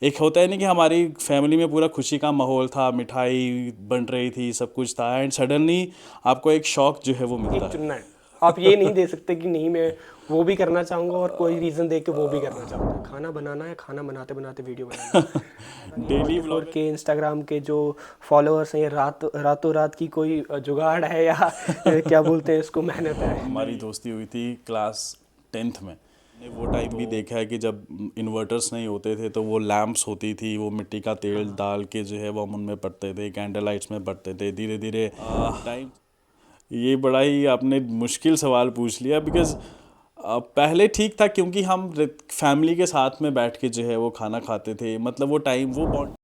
एक होता है ना कि हमारी फैमिली में पूरा खुशी का माहौल था, मिठाई बन रही थी, सब कुछ था, एंड सडनली आपको एक शॉक जो है वो मिलता एक है। चुनना है, आप ये नहीं दे सकते कि नहीं मैं वो भी करना चाहूँगा और कोई रीज़न दे के वो भी करना चाहूँगा। खाना बनाना है, खाना बनाते बनाते वीडियो बनाना है। अगर ये डेली 44 व्लॉगर। के इंस्टाग्राम के जो फॉलोअर्स हैं, ये रातों रात की कोई जुगाड़ है या क्या बोलते हैं इसको, मेहनत है? हमारी दोस्ती हुई थी क्लास 10th में। ने वो टाइम भी देखा है कि जब इन्वर्टर्स नहीं होते थे तो वो लैंप्स होती थी, वो मिट्टी का तेल डाल के जो है वो हम उनमें पड़ते थे, कैंडल लाइट्स में पड़ते थे। धीरे धीरे टाइम, ये बड़ा ही आपने मुश्किल सवाल पूछ लिया, बिकॉज पहले ठीक था क्योंकि हम फैमिली के साथ में बैठ के जो है वो खाना खाते थे, मतलब वो टाइम वो बॉन्ड।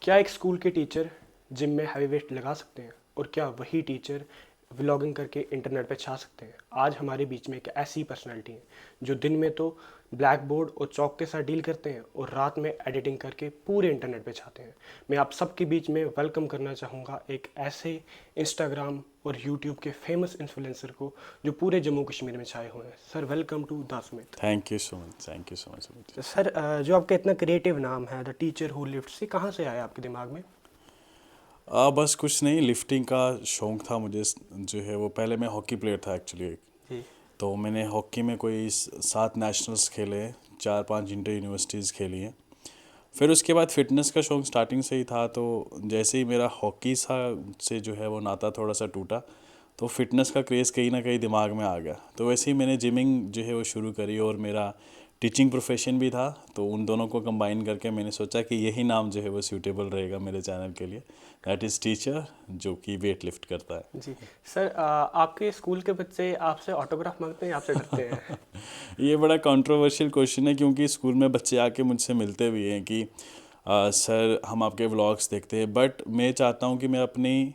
क्या एक स्कूल के टीचर जिम में हैवी वेट लगा सकते हैं, और क्या वही टीचर व्लॉगिंग करके इंटरनेट पे छा सकते हैं? आज हमारे बीच में एक ऐसी पर्सनालिटी है जो दिन में तो ब्लैक बोर्ड और चौक के साथ डील करते हैं और रात में एडिटिंग करके पूरे इंटरनेट पे छाते हैं। मैं आप सबके बीच में वेलकम करना चाहूँगा एक ऐसे इंस्टाग्राम और यूट्यूब के फेमस इन्फ्लुएंसर को जो पूरे जम्मू कश्मीर में छाए हुए हैं। Sir, welcome to the Sumit. Thank you so much, thank you so much. Sir, जो आपका इतना क्रिएटिव नाम है द टीचर हु लिफ्ट, से कहाँ से आया आपके दिमाग में? बस कुछ नहीं, लिफ्टिंग का शौक़ था मुझे जो है वो। पहले मैं हॉकी प्लेयर था एक्चुअली। जी। तो मैंने हॉकी में कोई 7 नेशनल्स खेले हैं, 4-5 इंटर यूनिवर्सिटीज़ खेली हैं। फिर उसके बाद फिटनेस का शौक़ स्टार्टिंग से ही था, तो जैसे ही मेरा हॉकी से जो है वो नाता थोड़ा सा टूटा, तो फिटनेस का क्रेज़ कहीं ना कहीं दिमाग में आ गया। तो वैसे ही मैंने जिमिंग जो है वो शुरू करी, और मेरा टीचिंग प्रोफेशन भी था, तो उन दोनों को कंबाइन करके मैंने सोचा कि यही नाम जो है वो सूटेबल रहेगा मेरे चैनल के लिए, दैट इज़ टीचर, जो कि वेट लिफ्ट करता है। जी। सर, आपके स्कूल के बच्चे आपसे ऑटोग्राफ मांगते हैं या आपसे डरते हैं? ये बड़ा कंट्रोवर्शियल क्वेश्चन है, क्योंकि स्कूल में बच्चे आके मुझसे मिलते भी हैं कि सर हम आपके व्लॉग्स देखते हैं, बट मैं चाहता हूँ कि मैं अपनी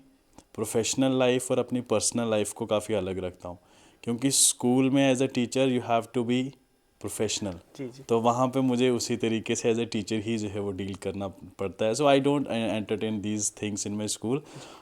प्रोफेशनल लाइफ और अपनी पर्सनल लाइफ को काफ़ी अलग रखता हूँ, क्योंकि स्कूल में as a teacher you have to be professional. जी, जी। तो वहाँ पे मुझे उसी तरीके से एज अ टीचर ही जो है वो डील करना पड़ता है। So I don't entertain these things in my school.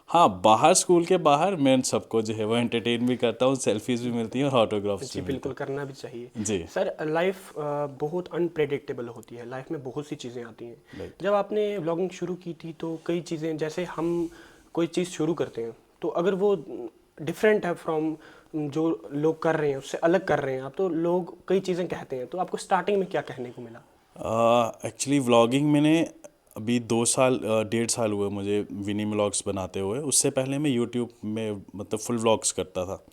हाँ, बाहर स्कूल के बाहर मैं सबको जो है वो एंटरटेन भी करता हूँ, सेल्फीज भी मिलती हैं और ऑटोग्राफ्स जी, भी मिलते बिल्कुल करना भी चाहिए। हैं जी। सर, लाइफ बहुत अनप्रेडिक्टेबल होती है, लाइफ में बहुत सी चीज़ें आती हैं। राइट। जब आपने व्लॉगिंग शुरू की थी तो कई चीज़ें, जैसे हम कोई चीज़ शुरू करते हैं तो अगर वो डिफरेंट है फ्रॉम जो लोग कर रहे हैं, उससे अलग कर रहे हैं आप, तो लोग कई चीज़ें कहते हैं, तो आपको स्टार्टिंग में क्या कहने को मिला? एक्चुअली व्लॉगिंग मैंने अभी 2 साल 1.5 साल हुए मुझे विनी व्लॉग्स बनाते हुए। उससे पहले मैं यूट्यूब में मतलब फुल व्लॉग्स करता था,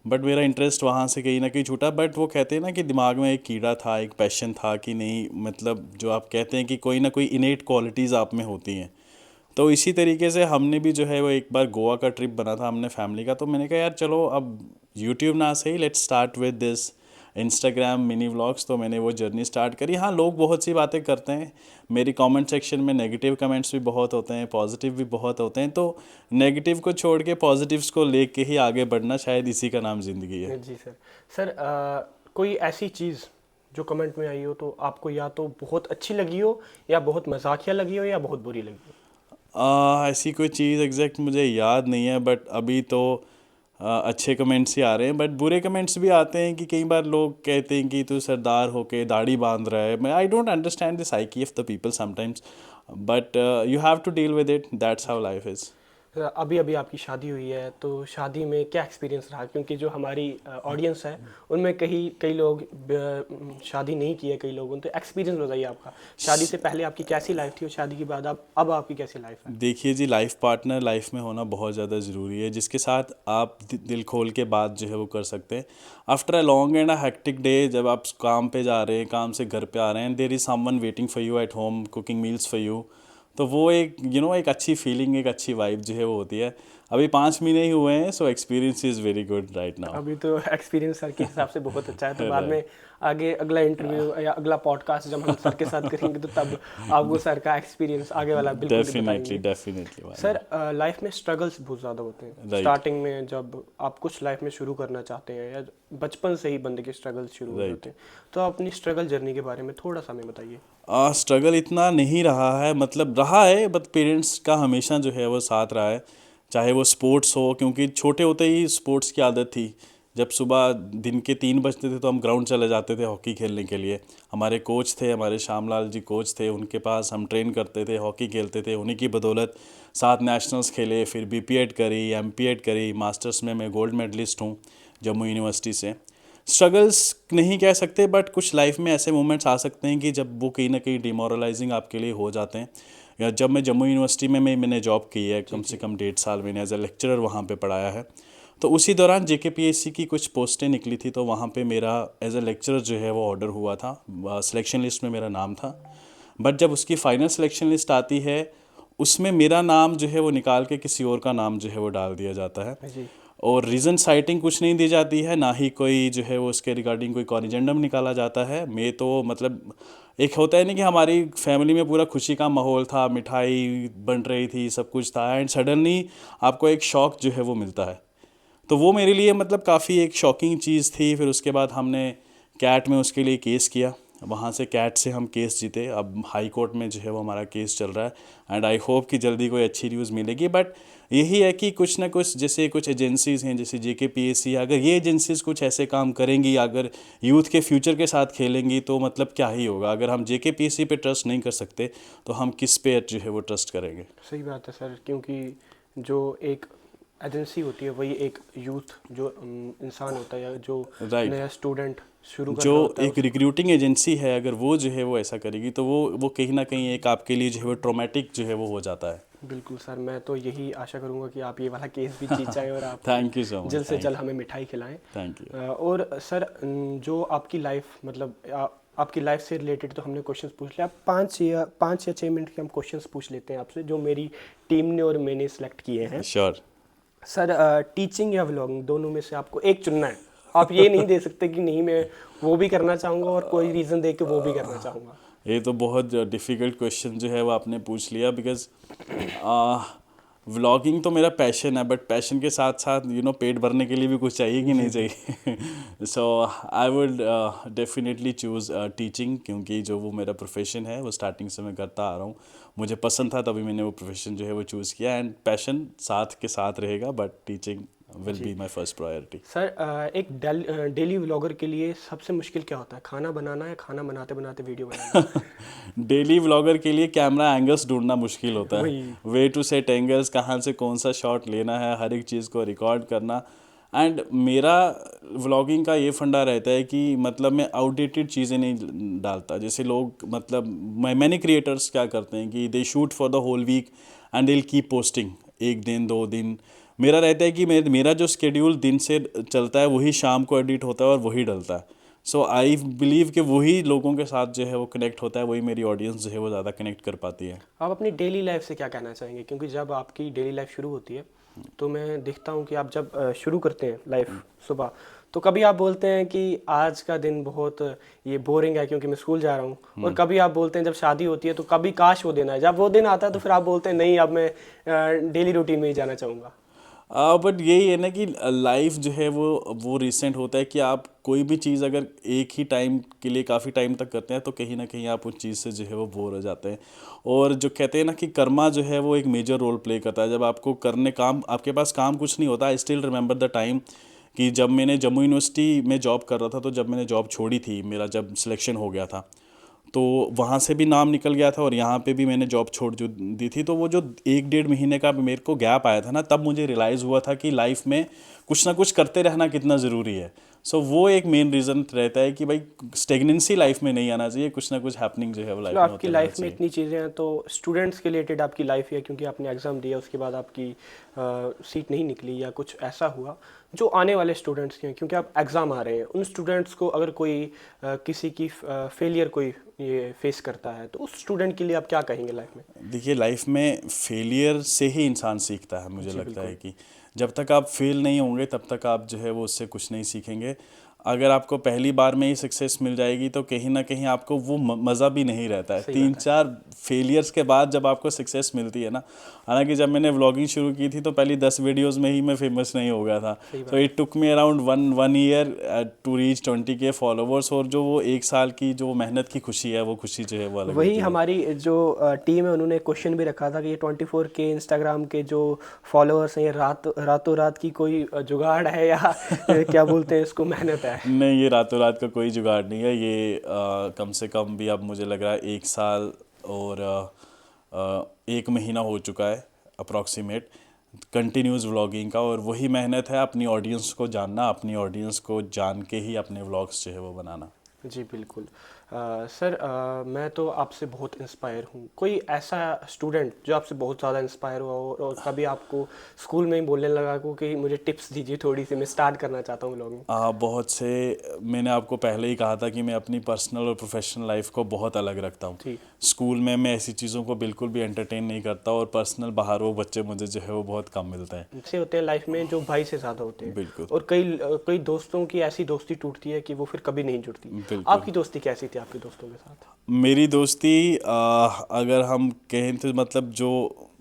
बट मेरा इंटरेस्ट वहाँ से कहीं ना कहीं छूटा। बट वो कहते हैं ना कि दिमाग में एक कीड़ा था, एक पैशन था कि नहीं, मतलब जो आप कहते हैं कि कोई ना कोई इनेट क्वालिटीज़ आप में होती हैं। तो इसी तरीके से हमने भी जो है वो एक बार गोवा का ट्रिप बना था हमने फैमिली का, तो मैंने कहा यार चलो अब यूट्यूब ना सही, let's start with this Instagram mini vlogs. तो मैंने वो जर्नी स्टार्ट करी। हाँ, लोग बहुत सी बातें करते हैं, मेरी कमेंट सेक्शन में नेगेटिव कमेंट्स भी बहुत होते हैं, पॉजिटिव भी बहुत होते हैं। तो नेगेटिव को छोड़ के पॉजिटिव्स को लेके ही आगे बढ़ना, शायद इसी का नाम ज़िंदगी है। जी सर। सर, कोई ऐसी चीज़ जो कमेंट में आई हो तो आपको या तो बहुत अच्छी लगी हो, या बहुत मजाकिया लगी हो, या बहुत बुरी लगी हो? ऐसी कोई चीज़ एग्जैक्ट मुझे याद नहीं है, बट अभी तो अच्छे कमेंट्स ही आ रहे हैं। बट बुरे कमेंट्स भी आते हैं कि कई बार लोग कहते हैं कि तू सरदार होके दाढ़ी बांध रहा है। मैं I don't understand the psyche of the people sometimes, but you have to deal with it, that's how life is. अभी अभी आपकी शादी हुई है, तो शादी में क्या एक्सपीरियंस रहा? क्योंकि जो हमारी ऑडियंस है उनमें कई लोग शादी नहीं की है, कई लोगों, तो एक्सपीरियंस बताइए आपका। शादी से पहले आपकी कैसी लाइफ थी और शादी के बाद अब आपकी कैसी लाइफ है? देखिए जी, लाइफ पार्टनर लाइफ में होना बहुत ज़्यादा ज़रूरी है, जिसके साथ आप दिल खोल के बात जो है वो कर सकते हैं। After a long and a hectic day, जब आप काम पे जा रहे हैं, काम से घर पे आ रहे हैं, there is someone waiting for you at home cooking meals for you, तो वो एक एक अच्छी फीलिंग, एक अच्छी वाइब जो है वो होती है। अभी 5 महीने ही हुए हैं, so experience is very good right now. अभी तो एक्सपीरियंस सर के हिसाब से बहुत अच्छा है, तो बाद राइट। में आगे अगला इंटरव्यू या अगला पॉडकास्ट जब हम सर के साथ करेंगे तो तब आपको सर का एक्सपीरियंस आगे वाला बिल्कुल ही डेफिनेटली बताएंगे। Definitely, why sir, not. Life में स्ट्रगल्स बहुत ज़्यादा होते हैं राइट। स्टार्टिंग में, जब आप कुछ लाइफ में शुरू करना चाहते हैं, या बचपन से ही बंदे के स्ट्रगल्स शुरू हो राइट। जाते हैं। तो आप अपनी स्ट्रगल जर्नी के बारे में थोड़ा सा हमें बताइए। स्ट्रगल इतना नहीं रहा है, मतलब रहा है, बट पेरेंट्स का हमेशा जो है वो साथ रहा है, चाहे वो स्पोर्ट्स हो, क्योंकि छोटे होते ही स्पोर्ट्स की आदत थी। जब सुबह दिन के 3 बजते थे तो हम ग्राउंड चले जाते थे हॉकी खेलने के लिए। हमारे कोच थे, हमारे श्यामलाल जी कोच थे, उनके पास हम ट्रेन करते थे, हॉकी खेलते थे। उन्हीं की बदौलत 7 नेशनल्स खेले, फिर बीपीएड करी, एमपीएड करी, मास्टर्स में मैं गोल्ड मेडलिस्ट हूँ जम्मू यूनिवर्सिटी से। स्ट्रगल्स नहीं कह सकते, बट कुछ लाइफ में ऐसे मोमेंट्स आ सकते हैं कि जब वो कहीं ना कहीं डिमोरलाइजिंग आपके लिए हो जाते हैं। या जब मैं जम्मू यूनिवर्सिटी में मैंने जॉब की है, कम से कम 1.5 साल मैंने एज अ लेक्चरर वहाँ पे पढ़ाया है। तो उसी दौरान जेकेपीएससी की कुछ पोस्टें निकली थी, तो वहाँ पे मेरा एज अ लेक्चरर जो है वो ऑर्डर हुआ था, सिलेक्शन लिस्ट में मेरा नाम था। बट जब उसकी फ़ाइनल सिलेक्शन लिस्ट आती है, उसमें मेरा नाम जो है वो निकाल के किसी और का नाम जो है वो डाल दिया जाता है। जी। और रीज़न साइटिंग कुछ नहीं दी जाती है, ना ही कोई जो है वो उसके रिगार्डिंग कोई कॉरिजेंडम निकाला जाता है। मैं तो मतलब एक होता है ना कि हमारी फैमिली में पूरा खुशी का माहौल था, मिठाई बन रही थी, सब कुछ था, एंड सडनली आपको एक शॉक जो है वो मिलता है। तो वो मेरे लिए मतलब काफ़ी एक शॉकिंग चीज़ थी। फिर उसके बाद हमने कैट में उसके लिए केस किया, वहाँ से कैट से हम केस जीते। अब हाई कोर्ट में जो है वो हमारा केस चल रहा है, एंड आई होप कि जल्दी कोई अच्छी न्यूज़ मिलेगी। बट यही है कि कुछ ना कुछ, जैसे कुछ एजेंसीज़ हैं जैसे जेकेपीएससी, अगर ये एजेंसीज़ कुछ ऐसे काम करेंगी, अगर यूथ के फ्यूचर के साथ खेलेंगी, तो मतलब क्या ही होगा। अगर हम जेकेपीएससी पे ट्रस्ट नहीं कर सकते तो हम किस पे जो है वो ट्रस्ट करेंगे। सही बात है सर, क्योंकि जो एक एजेंसी होती है वही एक यूथ जो इंसान होता है या जो राइट। नया स्टूडेंट शुरू कर जो रहा होता है एक रिक्रूटिंग एजेंसी है, अगर वो जो है वो ऐसा करेगी, तो वो कहीं ना कहीं एक आपके लिए जो है वो ट्रॉमेटिक जो है वो हो जाता है। बिल्कुल सर, मैं तो यही आशा करूंगा कि आप ये वाला केस भी जीत जाएं और आप थैंक यू सो मच। जल्द से जल्द हमें मिठाई खिलाएं। Thank you. और सर जो आपकी लाइफ मतलब आपकी लाइफ से रिलेटेड तो हमने क्वेश्चंस पूछ लिया। आप 5 या 6 मिनट के हम क्वेश्चंस पूछ लेते हैं आपसे, जो मेरी टीम ने और मैंने सेलेक्ट किए हैं। श्योर। सर टीचिंग या व्लॉगिंग, दोनों में से आपको एक चुनना है। आप ये नहीं दे सकते कि नहीं मैं वो भी करना चाहूँगा और कोई रीज़न दे के वो भी करना चाहूँगा। ये तो बहुत डिफ़िकल्ट क्वेश्चन जो है वो आपने पूछ लिया, बिकॉज व्लॉगिंग तो मेरा पैशन है, बट पैशन के साथ साथ पेट भरने के लिए भी कुछ चाहिए कि नहीं चाहिए। So I would definitely choose teaching, क्योंकि जो वो मेरा प्रोफेशन है वो स्टार्टिंग से मैं करता आ रहा हूँ, मुझे पसंद था, तभी मैंने वो प्रोफेशन जो है वो चूज़ किया। एंड पैशन साथ के साथ रहेगा, but teaching will be my first priority. Sir एक डेली व्लॉगर के लिए सबसे मुश्किल क्या होता है, खाना बनाना या खाना बनाते बनाते वीडियो बनाना? डेली व्लॉगर के लिए कैमरा एंगल्स ढूंढना मुश्किल होता है। वही। वे टू सेट एंगल्स, कहाँ से कौन सा शॉट लेना है, हर एक चीज़ को रिकॉर्ड करना। एंड मेरा व्लॉगिंग का ये फंडा रहता है कि मतलब मैं आउटडेटेड चीज़ें नहीं डालता। जैसे लोग मतलब मैंने क्रिएटर्स क्या करते हैं कि they shoot for the whole week and they keep posting, 1 दिन 2 दिन। मेरा रहता है कि मेरा जो स्केड्यूल दिन से चलता है वही शाम को एडिट होता है और वही डलता है। सो आई बिलीव कि वही लोगों के साथ जो है वो कनेक्ट होता है, वही मेरी ऑडियंस जो है वो ज़्यादा कनेक्ट कर पाती है। आप अपनी डेली लाइफ से क्या कहना चाहेंगे, क्योंकि जब आपकी डेली लाइफ शुरू होती है तो मैं देखता हूँ कि आप जब शुरू करते हैं लाइफ सुबह, तो कभी आप बोलते हैं कि आज का दिन बहुत ये बोरिंग है क्योंकि मैं स्कूल जा रहा हूँ, और कभी आप बोलते हैं जब शादी होती है तो कभी काश वो दिन आए। जब वो दिन आता है तो फिर आप बोलते हैं नहीं, अब मैं डेली रूटीन में ही जाना चाहूँगा। बट यही है ना कि लाइफ जो है वो रिसेंट होता है कि आप कोई भी चीज़ अगर एक ही टाइम के लिए काफ़ी टाइम तक करते हैं तो कहीं ना कहीं आप उस चीज़ से जो है वो बोर हो जाते हैं। और जो कहते हैं ना कि कर्मा जो है वो एक मेजर रोल प्ले करता है। जब आपको करने काम, आपके पास काम कुछ नहीं होता। I still remember the time कि जब मैंने जम्मू यूनिवर्सिटी में जॉब कर रहा था, तो जब मैंने जॉब छोड़ी थी, मेरा जब सिलेक्शन हो गया था, तो वहाँ से भी नाम निकल गया था और यहाँ पे भी मैंने जॉब छोड़ जो दी थी। तो वो जो 1 डेढ़ महीने का मेरे को गैप आया था ना, तब मुझे रियलाइज़ हुआ था कि लाइफ में कुछ ना कुछ करते रहना कितना ज़रूरी है। सो वो एक मेन रीज़न रहता है कि भाई स्टेगनेंसी लाइफ में नहीं आना चाहिए, कुछ ना कुछ हैपनिंग जो है वो चलो, लाइफ में आपकी होते रहना लाइफ में चाहिए। इतनी चीज़ें हैं तो स्टूडेंट्स के रिलेटेड आपकी लाइफ है, क्योंकि आपने एग्ज़ाम दिया उसके बाद आपकी सीट नहीं निकली या कुछ ऐसा हुआ, जो आने वाले स्टूडेंट्स के हैं, क्योंकि आप एग्ज़ाम आ रहे हैं, उन स्टूडेंट्स को अगर कोई किसी की फेलियर कोई ये फेस करता है तो उस स्टूडेंट के लिए आप क्या कहेंगे लाइफ में? देखिए, लाइफ में फेलियर से ही इंसान सीखता है। मुझे जी लगता बिल्कुल। है कि जब तक आप फेल नहीं होंगे तब तक आप जो है वो उससे कुछ नहीं सीखेंगे। अगर आपको पहली बार में ही सक्सेस मिल जाएगी तो कहीं ना कहीं आपको वो मज़ा भी नहीं रहता है। सही तीन बात है। चार फेलियर्स के बाद जब आपको सक्सेस मिलती है ना, हालांकि जब मैंने व्लॉगिंग शुरू की थी तो पहली 10 वीडियोस में ही मैं फेमस नहीं हो गया था। सही सो बात है। It took me around one year to reach 20K followers, और जो वो एक साल की जो मेहनत की खुशी है, वो खुशी जो है वो अलग वही होती है। हमारी जो टीम है उन्होंने क्वेश्चन भी रखा था कि ये 24 के इंस्टाग्राम के जो फॉलोअर्स हैं ये रातों रात की कोई जुगाड़ है या क्या बोलते हैं इसको, मेहनत है। नहीं, ये रातों रात का कोई जुगाड़ नहीं है। ये कम से कम भी अब मुझे लग रहा है 1 साल और 1 महीना हो चुका है अप्रॉक्सीमेट कंटिन्यूस व्लॉगिंग का, और वही मेहनत है अपनी ऑडियंस को जानना, अपनी ऑडियंस को जान के ही अपने व्लॉग्स जो है वो बनाना। जी बिल्कुल। सर, मैं तो आपसे बहुत इंस्पायर हूँ। कोई ऐसा स्टूडेंट जो आपसे बहुत ज़्यादा इंस्पायर हुआ हो और कभी आपको स्कूल में ही बोलने लगा हो कि मुझे टिप्स दीजिए थोड़ी सी, मैं स्टार्ट करना चाहता हूँ व्लॉगिंग। बहुत से, मैंने आपको पहले ही कहा था कि मैं अपनी पर्सनल और प्रोफेशनल लाइफ को बहुत अलग रखता हूँ। जी। स्कूल में मैं ऐसी चीज़ों को बिल्कुल भी एंटरटेन नहीं करता, और पर्सनल बाहर वो बच्चे मुझे जो है वो बहुत कम मिलते हैं। ऐसे होते हैं लाइफ में जो भाई से ज़्यादा होते हैं, बिल्कुल। और कई दोस्तों की ऐसी दोस्ती टूटती है कि वो फिर कभी नहीं जुड़ती। बिल्कुल। आपकी दोस्ती कैसी थी आपके दोस्तों के साथ? मेरी दोस्ती, अगर हम कहें तो मतलब जो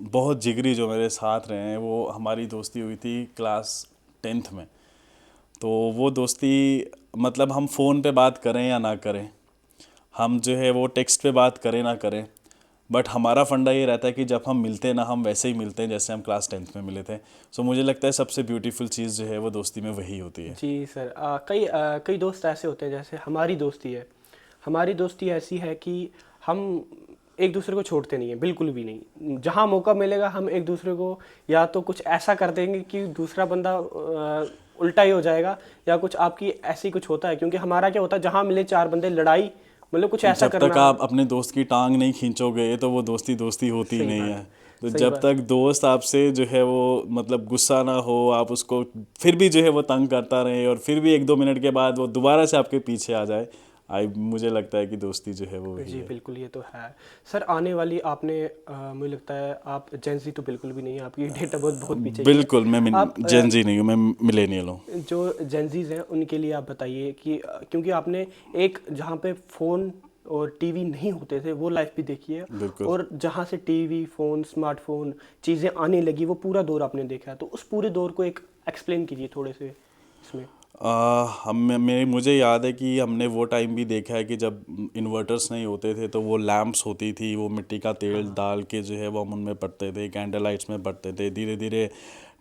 बहुत जिगरी जो मेरे साथ रहे हैं, वो हमारी दोस्ती हुई थी क्लास 10th में। तो वो दोस्ती, मतलब हम फ़ोन पे बात करें या ना करें, हम जो है वो टेक्स्ट पे बात करें ना करें, बट हमारा फंडा ये रहता है कि जब हम मिलते हैं ना, हम वैसे ही मिलते हैं जैसे हम क्लास 10th में मिले थे। सो मुझे लगता है सबसे ब्यूटीफुल चीज़ जो है वो दोस्ती में वही होती है। जी सर। कई दोस्त ऐसे होते हैं, जैसे हमारी दोस्ती है। हमारी दोस्ती ऐसी है कि हम एक दूसरे को छोड़ते नहीं हैं, बिल्कुल भी नहीं। जहाँ मौका मिलेगा हम एक दूसरे को या तो कुछ ऐसा कर देंगे कि दूसरा बंदा उल्टा ही हो जाएगा, या कुछ आपकी ऐसी कुछ होता है। क्योंकि हमारा क्या होता है, जहाँ मिले चार बंदे लड़ाई, मतलब कुछ ऐसा जब तक करना। आप अपने दोस्त की टांग नहीं खींचोगे तो वो दोस्ती दोस्ती होती ही सही नहीं बात है। है। तो सही जब बात। तक दोस्त आपसे जो है वो मतलब गुस्सा ना हो, आप उसको फिर भी जो है वो तंग करता रहे, और फिर भी 1-2 मिनट के बाद वो दोबारा से आपके पीछे आ जाए, मुझे लगता है कि दोस्ती जो है वो वही जी है। बिल्कुल, ये तो है। सर, आने वाली आपने मुझे लगता है आप जेंजी तो बिल्कुल भी नहीं है, आपकी डेट ऑफ बर्थ बहुत पीछे की है। बिल्कुल, मैं आप जेनजी नहीं हूँ, मैं मिलेनियल हूँ। जो जेंजीज हैं उनके लिए आप बताइए कि क्योंकि आपने एक जहाँ पे फ़ोन और टीवी नहीं होते थे वो लाइफ भी देखी है, बिल्कुल। और जहाँ से टीवी, फ़ोन, स्मार्टफोन चीज़ें आने लगी वो पूरा दौर आपने देखा है। तो उस पूरे दौर को एक एक्सप्लेन कीजिए थोड़े से इसमें। मुझे याद है कि हमने वो टाइम भी देखा है कि जब इन्वर्टर्स नहीं होते थे तो वो लैंप्स होती थी, वो मिट्टी का तेल डाल के जो है वो हम उनमें पढ़ते थे, कैंडल लाइट्स में पढ़ते थे। धीरे धीरे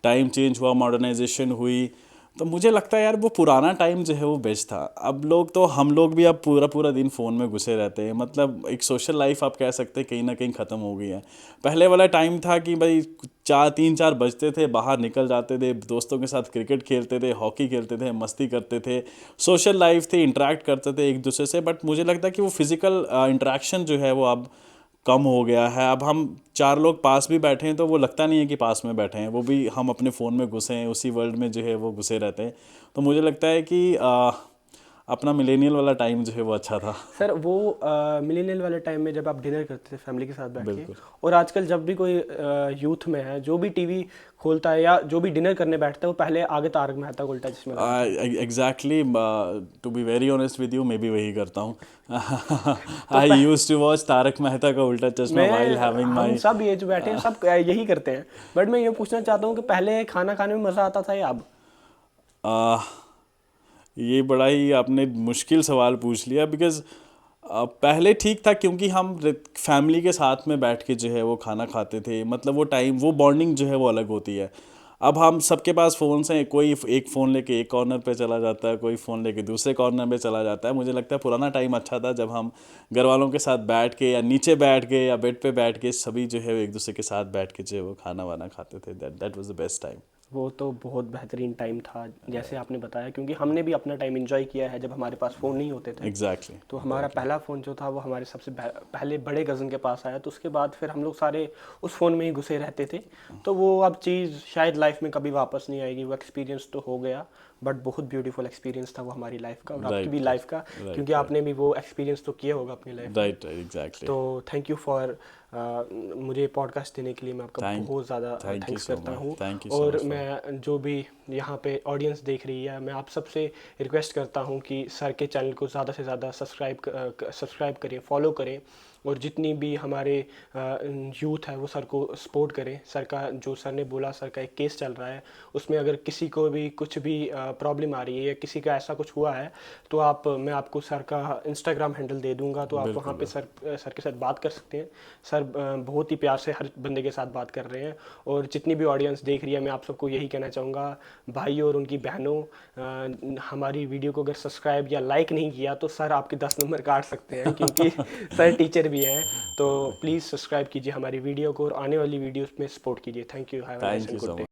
टाइम चेंज हुआ, मॉडर्नाइजेशन हुई, तो मुझे लगता है यार वो पुराना टाइम जो है वो बेस्ट था। अब लोग तो, हम लोग भी अब पूरा पूरा दिन फ़ोन में घुसे रहते हैं, मतलब एक सोशल लाइफ आप कह सकते हैं कहीं ना कहीं ख़त्म हो गई है। पहले वाला टाइम था कि भाई 3-4 बजते थे, बाहर निकल जाते थे, दोस्तों के साथ क्रिकेट खेलते थे, हॉकी खेलते थे, मस्ती करते थे, सोशल लाइफ थी, इंटरेक्ट करते थे एक दूसरे से। बट मुझे लगता है कि वो फिज़िकल इंटरेक्शन जो है वो अब कम हो गया है। अब हम 4 लोग पास भी बैठे हैं तो वो लगता नहीं है कि पास में बैठे हैं, वो भी हम अपने फ़ोन में घुसे हैं, उसी वर्ल्ड में जो है वो घुसे रहते हैं। तो मुझे लगता है कि अपना मिलेनियल वाला टाइम जो है वो अच्छा था। सर, वो मिलेनियल वाले टाइम में जब आप डिनर करते थे फैमिली के साथ बैठ के, बिल्कुल। और आजकल जब भी कोई यूथ में है जो भी टीवी खोलता है या जो भी डिनर करने बैठता है वो पहले आगे तारक मेहता का उल्टा चश्मा लगाता है। Exactly, to be very honest with you, मैं भी वही करता हूँ। तो I use to watch Taarak Mehta Ka Ooltah चश्मा वाइल हैविंग हम माई। सब ये जो बैठे हैं सब यही करते हैं। बट मैं ये पूछना चाहता हूँ कि पहले खाना खाने में मज़ा आता था या अब? ये बड़ा ही आपने मुश्किल सवाल पूछ लिया, बिकॉज़ पहले ठीक था क्योंकि हम फैमिली के साथ में बैठ के जो है वो खाना खाते थे, मतलब वो टाइम, वो बॉन्डिंग जो है वो अलग होती है। अब हम सबके पास फ़ोन्स हैं, कोई एक फ़ोन लेके एक कॉर्नर पे चला जाता है, कोई फ़ोन लेके दूसरे कॉर्नर पे चला जाता है। मुझे लगता है पुराना टाइम अच्छा था, जब हम घर वालों के साथ बैठ के या नीचे बैठ के या बेड पे बैठ के सभी जो है एक दूसरे के साथ बैठ के जो है वो खाना वाना खाते थे। That was the best time. वो तो बहुत बेहतरीन टाइम था जैसे आपने बताया, क्योंकि हमने भी अपना टाइम एंजॉय किया है जब हमारे पास फ़ोन नहीं होते थे। एग्जैक्टली। तो हमारा पहला फ़ोन जो था वो हमारे सबसे पहले बड़े कज़न के पास आया, तो उसके बाद फिर हम लोग सारे उस फ़ोन में ही घुसे रहते थे। तो वो अब चीज़ शायद लाइफ में कभी वापस नहीं आएगी, वो एक्सपीरियंस तो हो गया। बट बहुत ब्यूटीफुल एक्सपीरियंस था वो हमारी लाइफ का और आपकी राइट भी लाइफ का, राइट क्योंकि आपने भी वो एक्सपीरियंस तो किया होगा अपनी लाइफ में। Right exactly. तो थैंक यू फॉर मुझे पॉडकास्ट देने के लिए मैं आपका थैंक बहुत ज़्यादा थैंक यू थैंक्स सो करता मच, हूँ। थैंक यू सो और मच फॉर। मैं जो भी यहाँ पे ऑडियंस देख रही है, मैं आप सबसे रिक्वेस्ट करता हूँ कि सर के चैनल को ज़्यादा से ज़्यादा सब्सक्राइब करें, फॉलो करें, और जितनी भी हमारे यूथ है वो सर को सपोर्ट करें। सर का जो सर ने बोला, सर का एक केस चल रहा है, उसमें अगर किसी को भी कुछ भी प्रॉब्लम आ रही है या किसी का ऐसा कुछ हुआ है तो मैं आपको सर का इंस्टाग्राम हैंडल दे दूंगा, तो आप वहाँ बिल्कुल पे सर के साथ बात कर सकते हैं। सर बहुत ही प्यार से हर बंदे के साथ बात कर रहे हैं। और जितनी भी ऑडियंस देख रही है, मैं आप सबको यही कहना चाहूँगा, भाई और उनकी बहनों, हमारी वीडियो को अगर सब्सक्राइब या लाइक नहीं किया तो सर आपके 10 नंबर काट सकते हैं, क्योंकि सर टीचर भी हैं। तो प्लीज़ सब्सक्राइब कीजिए हमारी वीडियो को और आने वाली वीडियोस में सपोर्ट कीजिए। Thank you, have a nice thank and you good so day. Much.